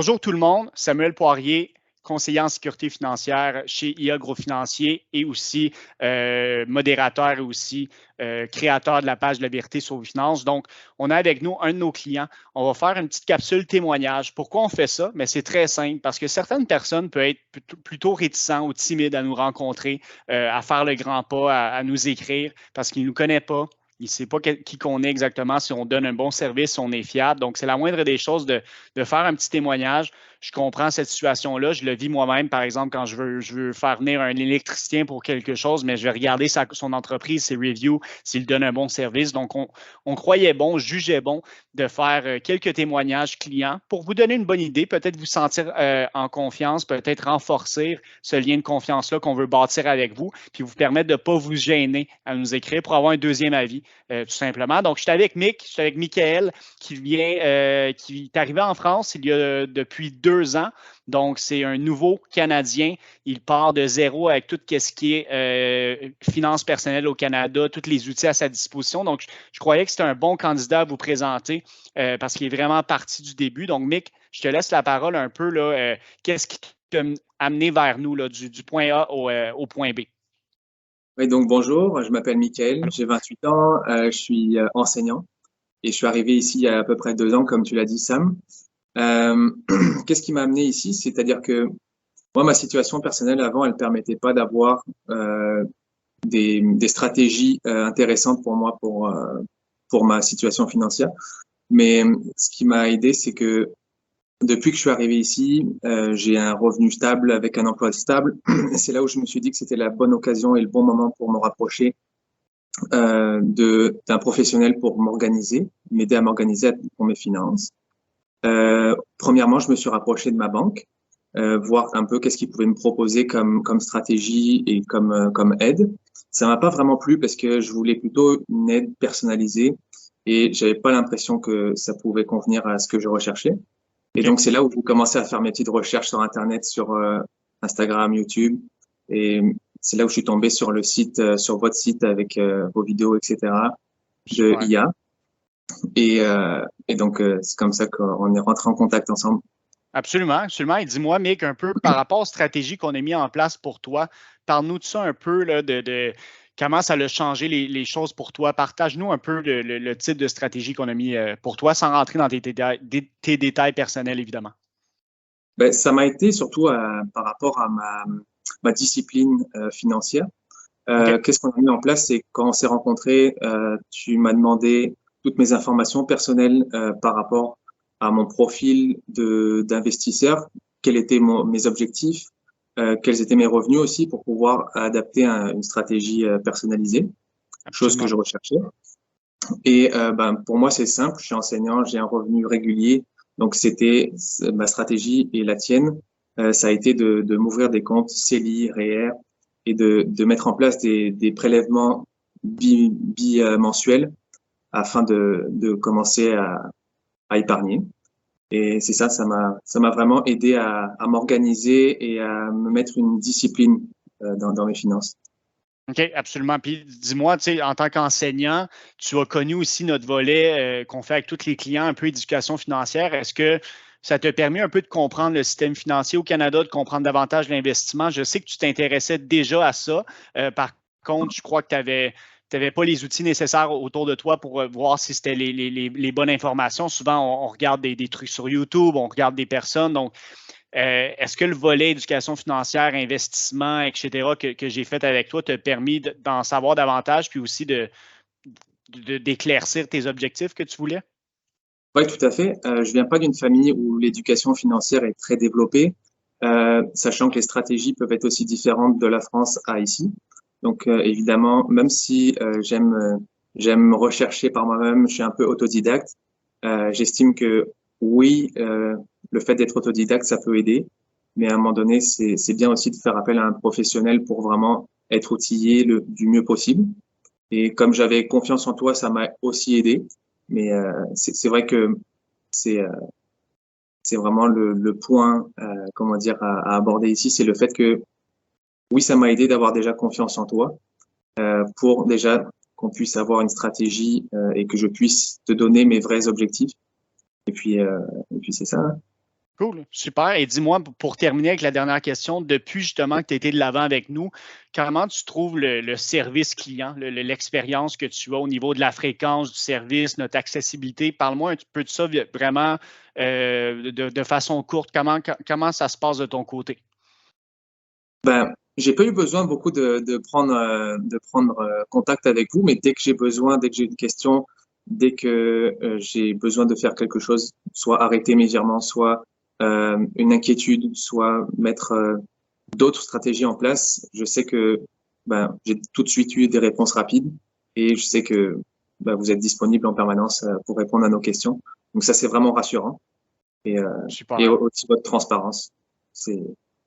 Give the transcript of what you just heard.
Bonjour tout le monde, Samuel Poirier, conseiller en sécurité financière chez IA Gros Financier et aussi modérateur et aussi créateur de la page de la vérité sur vos finances. Donc, on a avec nous un de nos clients. On va faire une petite capsule témoignage. Pourquoi on fait ça? Mais c'est très simple parce que certaines personnes peuvent être plutôt réticents ou timides à nous rencontrer, à faire le grand pas, à nous écrire parce qu'ils ne nous connaissent pas. Il ne sait pas qui qu'on est exactement, si on donne un bon service, si on est fiable. Donc, c'est la moindre des choses de faire un petit témoignage. Je comprends cette situation-là. Je le vis moi-même, par exemple, quand je veux faire venir un électricien pour quelque chose, mais je vais regarder son entreprise, ses reviews, s'il donne un bon service. Donc, on croyait bon, jugeait bon de faire quelques témoignages clients pour vous donner une bonne idée, peut-être vous sentir en confiance, peut-être renforcer ce lien de confiance-là qu'on veut bâtir avec vous, puis vous permettre de ne pas vous gêner à nous écrire pour avoir un deuxième avis, tout simplement. Donc, je suis avec Michael, qui est arrivé en France depuis 2 ans. Donc, c'est un nouveau Canadien. Il part de zéro avec tout ce qui est finances personnelles au Canada, tous les outils à sa disposition. Donc, je croyais que c'était un bon candidat à vous présenter parce qu'il est vraiment parti du début. Donc, Mick, je te laisse la parole un peu. Qu'est-ce qui t'a amené vers nous là, du point A au point B? Oui, donc bonjour, je m'appelle Mickaël, j'ai 28 ans, je suis enseignant et je suis arrivé ici il y a à peu près 2 ans, comme tu l'as dit, Sam. Euh, Qu'est-ce qui m'a amené ici? C'est-à-dire que moi, ma situation personnelle avant, elle permettait pas d'avoir des stratégies intéressantes pour moi pour ma situation financière. Mais ce qui m'a aidé, c'est que depuis que je suis arrivé ici, j'ai un revenu stable avec un emploi stable. C'est là où je me suis dit que c'était la bonne occasion et le bon moment pour me rapprocher d'un professionnel pour m'organiser, m'aider à m'organiser pour mes finances. Premièrement, je me suis rapproché de ma banque, voir un peu qu'est-ce qu'ils pouvaient me proposer comme stratégie et comme aide. Ça m'a pas vraiment plu parce que je voulais plutôt une aide personnalisée et j'avais pas l'impression que ça pouvait convenir à ce que je recherchais. Et OK. donc, c'est là où j'ai commencé à faire mes petites recherches sur Internet, sur Instagram, YouTube. Et c'est là où je suis tombé sur le site, sur votre site avec vos vidéos, etc. de Super. IA. Et donc, c'est comme ça qu'on est rentré en contact ensemble. Absolument, absolument. Et dis-moi, Mick, un peu par rapport aux stratégies qu'on a mis en place pour toi, parle-nous de ça un peu, là, de comment ça a changé les choses pour toi. Partage-nous un peu le type de stratégie qu'on a mis pour toi, sans rentrer dans tes détails personnels, évidemment. Ben, ça m'a été surtout par rapport à ma discipline financière. OK? Qu'est-ce qu'on a mis en place? C'est quand on s'est rencontrés, tu m'as demandé toutes mes informations personnelles par rapport à mon profil d'investisseur, quels étaient mes objectifs, quels étaient mes revenus aussi pour pouvoir adapter une stratégie personnalisée, chose que Absolument. je recherchais. Et ben, pour moi, c'est simple, je suis enseignant, j'ai un revenu régulier, donc c'était ma stratégie et la tienne, ça a été de m'ouvrir des comptes CELI, REER, et de mettre en place des prélèvements bimensuels afin de commencer à épargner. Et c'est ça, ça m'a vraiment aidé à m'organiser et à me mettre une discipline dans mes finances. OK, absolument. Puis dis-moi, tu sais, en tant qu'enseignant, tu as connu aussi notre volet qu'on fait avec tous les clients, un peu éducation financière. Est-ce que ça t'a permis un peu de comprendre le système financier au Canada, de comprendre davantage l'investissement? Je sais que tu t'intéressais déjà à ça. Par contre, je crois que tu n'avais pas les outils nécessaires autour de toi pour voir si c'était les bonnes informations. Souvent, on regarde des trucs sur YouTube, on regarde des personnes. Donc, est-ce que le volet éducation financière, investissement, etc., que j'ai fait avec toi t'a permis d'en savoir davantage, puis aussi d'éclaircir tes objectifs que tu voulais? Oui, tout à fait. Je viens pas d'une famille où l'éducation financière est très développée, sachant que les stratégies peuvent être aussi différentes de la France à ici. Donc, évidemment, même si j'aime rechercher par moi-même, je suis un peu autodidacte. J'estime que oui, le fait d'être autodidacte, ça peut aider, mais à un moment donné, c'est bien aussi de faire appel à un professionnel pour vraiment être outillé du mieux possible. Et comme j'avais confiance en toi, ça m'a aussi aidé. Mais c'est vrai que c'est euh, c'est vraiment le point, comment dire, à aborder ici, c'est le fait que oui, ça m'a aidé d'avoir déjà confiance en toi pour déjà qu'on puisse avoir une stratégie et que je puisse te donner mes vrais objectifs. Et puis, et puis c'est ça, hein. Cool, super. Et dis-moi, pour terminer avec la dernière question, depuis justement que tu étais de l'avant avec nous, comment tu trouves le service client, l'expérience que tu as au niveau de la fréquence du service, notre accessibilité? Parle-moi un petit peu de ça vraiment de façon courte. Comment ça se passe de ton côté? Ben, j'ai pas eu besoin beaucoup de prendre, contact avec vous, mais dès que j'ai besoin, dès que j'ai une question, dès que j'ai besoin de faire quelque chose, soit arrêter mes virements, soit une inquiétude, soit mettre d'autres stratégies en place, je sais que ben, j'ai tout de suite eu des réponses rapides et je sais que ben, vous êtes disponible en permanence pour répondre à nos questions. Donc ça, c'est vraiment rassurant. Et, euh, et Super. aussi votre transparence. C'est